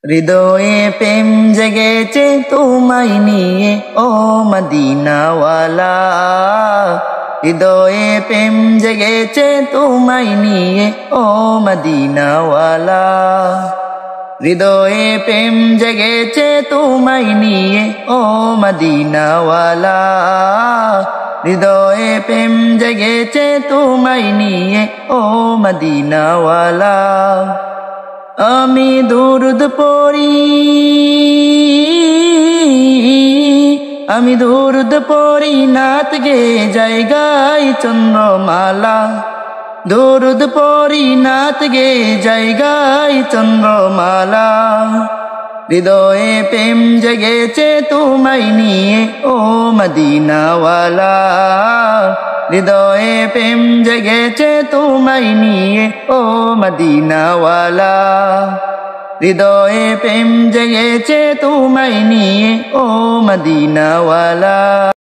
হৃদয়ে প্রেম জেগেছে তোমায় নিয়ে ও মদিনাওয়ালা। হৃদয়ে প্রেম জেগেছে তোমায় নিয়ে ও মদিনাওয়ালা। হৃদয়ে প্রেম জেগেছে তোমায় নিয়ে ও মদিনাওয়ালা। হৃদয়ে প্রেম জেগেছে তোমায় নিয়ে ও মদিনাওয়ালা। আমি দুরুদ পড়ি, আমি দুরুদ পড়ি নাত গে জায়গায় চন্দ্রমালা। দুরুদ পড়ি নাত গে জায়গায় চন্দ্রমালা। হৃদয়ে প্রেম জেগেছে তোমায় নিয়ে ও মদিনাওয়ালা। হৃদয়ে প্রেম জেগেছে তোমায় নিয়ে ও মদিনাওয়ালা। হৃদয়ে প্রেম জেগেছে তোমায় নিয়ে ও মদিনাওয়ালা।